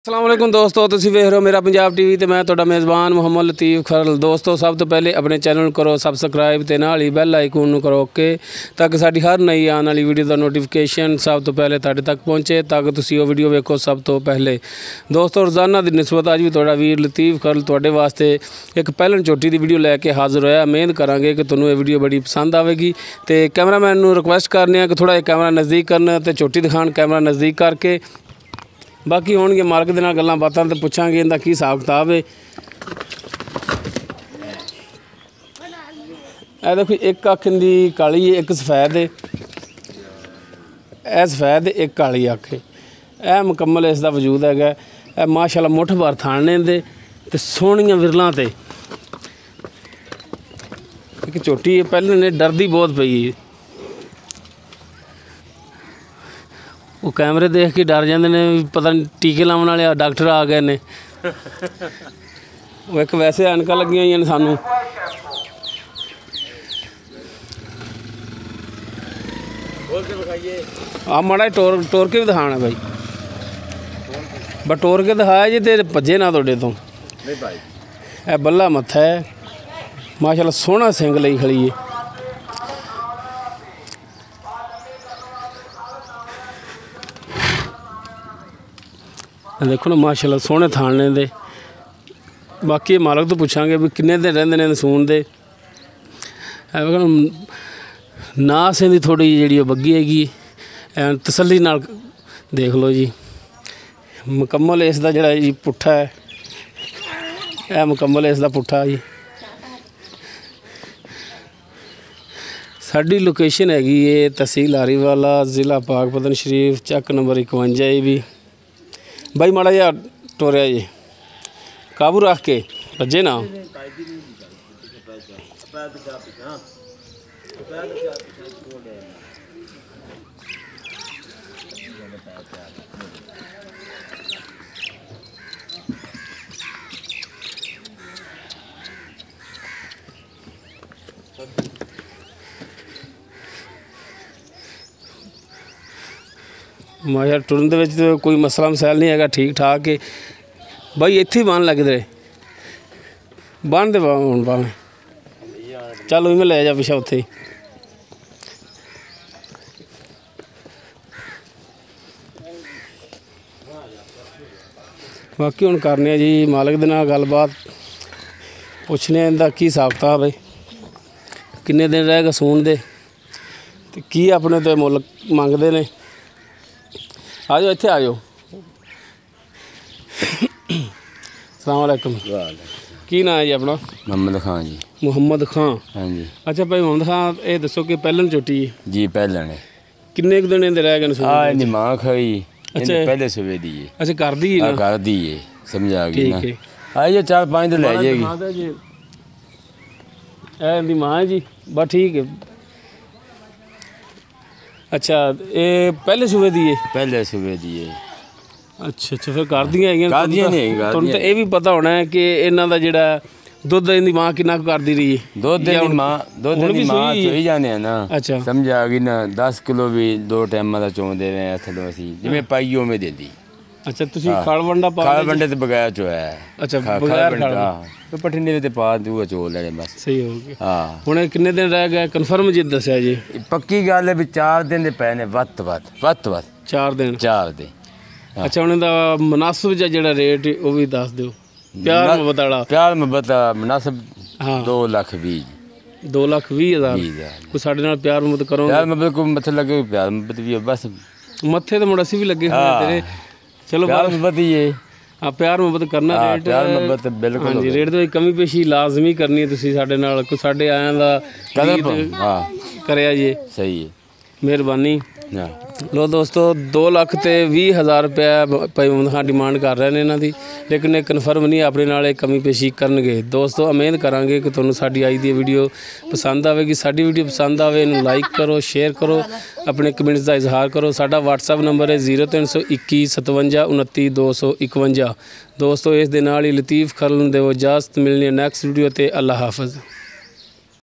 अस्सलाम वालेकुम दोस्तों, तुसीं वेख रहे हो मेरा पंजाब टीवी ते मैं तुहाडा मेज़बान मुहम्मद लतीफ़ खरल। दोस्तों सब तो पहले अपने चैनल नूं करो सबसक्राइब ते नाल ही बैल आइकन नूं करो ओके, ताकि साडी हर नई आने वाली वीडियो का नोटिफिकेशन सब तो पहले तुहाडे तक पहुँचे, ताकि तुसीं वो वीडियो वेखो सब तो पहले। दोस्तों रोज़ाना की निस्बत अज भी तुहाडा वीर लतीफ़ खरल तुहाडे वास्ते एक पहलन चोटी की वीडियो लैके हाज़र होया। उम्मीद करांगे कि तुहानूं ये वीडियो बड़ी पसंद आवेगी। तो कैमरामैन नूं रिक्वेस्ट करने कि थोड़ा कैमरा नज़दीक करन ते चोटी दिखाण कैमरा नज़दीक करके। बाकी होणगे मालक दे नाल गल्लां बातां ते पुछांगे इहदा की हिसाब किताब है। ए देखो एक अख इंदी काली है, एक सफेद है, ए सफेद एक काली अख है। ए मुकम्मल इसका वजूद है। ए माशाअल्लाह मुठ भर थाने दे ते सोहणियां विरलां ते एक झोटी है। पहले ने डरदी बहुत पई है, वो कैमरे देख के डर जाते ने, पता नहीं टीके लाने वाले डॉक्टर आ गए ने। वो एक वैसे ऐनक लगियां हुई ने सानू। आप माड़ा टोर के भी दिखाना भाई, बस टोर के दिखाया जी तो भजे ना थोड़े तो। ए बल्ला मत्था है, माशाल्लाह सोहना सिंग लई खड़ी है। देखो ना माशाल्लाह सोहने थाने दे। बाकी मालक तो पूछांगे भी किन्ने दिन रहिंदे ने सून दे। नास इहदी थोड़ी जी बग्गी हैगी, तसल्ली नाल देख लो जी। मुकम्मल इसका जिहड़ा जी पुट्ठा है, यह मुकम्मल इसका पुट्ठा जी। साडी लोकेशन हैगी है तहसील हारीवाला, ज़िला पाकपतन शरीफ, चक नंबर 51 भी। भाई माड़ा जा टोरिया जी काबू रख के भजे ना। माशा टुरन दे विच तो कोई मसला मसैल नहीं है, ठीक ठाक है भाई। इत्थे बन लगदे बन दे हुण भावें चल उमें ले जा पिछा उत्थे। बाकी हुण करने जी मालक दे नाल गलबात, पुछने इहदा की हिसाब किताब है, किन्ने दिन रह गए सून दे ते की अपने तो मुल मंगदे ने। आ जाओ इत्थे आ जाओ। अस्सलाम वालेकुम। की नाम है जी अपना? मोहम्मद खान जी। मुहम्मद खान। हाँ जी। अच्छा भाई मोहम्मद खान, ये दसो कि पहलन चोटी है जी? पहलन है। किन्ने दिन इहदे रह गए? इहदी मां खाई। अच्छा पहले सुबह दी है। अच्छा कर दी है ना? कर दी है, समझ आ गई ना। ठीक है। आइए 4-5 दिन ले जाएगी। ए इहदी मां है जी, बस ठीक है। अच्छा ये पहले सुबह दी है? पहले सुबह दी है। अच्छा अच्छा, फिर कर दियां हैगियां? तुहानूं तो ये भी पता होना है कि इन्हां दा जिहड़ा दुद्ध इहदी मां किन्ना करदी रही है? दुद्ध दी मां चोई जाने ना। अच्छा समझ आ गई ना। 10 किलो भी 2 टाइम का चोंदे रहे थलों असीं, जिवें पाई उवें देंदी। अच्छा तुसीं खल वंडा पा? खल वंडे ते बगैर चोया है। अच्छा बगैर खल तो पठिने ते पा दूआ चोल लेने बस। सही हो गया। हाँ हुण किन्ने दिन रह गए कन्फर्म जी दस्या जी? पक्की गल है भी 4 दिन दे पै ने वध तो वध 4 दिन। 4 दिन। अच्छा उन्हें दा मुनासिब जिहड़ा रेट वो भी दस दिओ। प्यार मुहब्बत वाला? प्यार मुहब्बत मुनासिब। हाँ 2,20,000। 2,20,000। कोई साडे नाल प्यार मुहब्बत करो? प्यार मुहब्बत को मत्थे लगे, प्यार मुहब्बत भी बस मत्थे तो मुड़ असीं भी लगे हुए तेरे। चलो प्यार मुहब्बत ही है। हाँ प्यार मुहब्बत करना। रेट प्यार मुहब्बत बिल्कुल। हाँ जी, रेट तो कमी पेशी लाजमी करनी है। तुसीं साडे नाल कोई साडे आयां दा कदर हाँ करिया जी। सही है, मेहरबानी। हाँ लो दोस्तों 2,20,000 रुपया भाई मोहम्मद खान डिमांड कर रहे हैं इन्हां दी, लेकिन ये कन्फर्म नहीं अपने नाल एक कमी पेशी करनगे। दोस्तों उम्मीद करांगे कि तुहानूं साडी अज दी वीडियो पसंद आवेगी। साडी वीडियो पसंद आवे इनूं लाइक करो, शेयर करो, अपने कमेंट्स का इजहार करो। साडा WhatsApp नंबर है 0321 57 29 251। दोस्तों इस दे नाल ही लतीफ़ खरल नूं देवो इजाज़त। मिलनी है नैक्सट वीडियो ते। अल्लाह हाफिज़।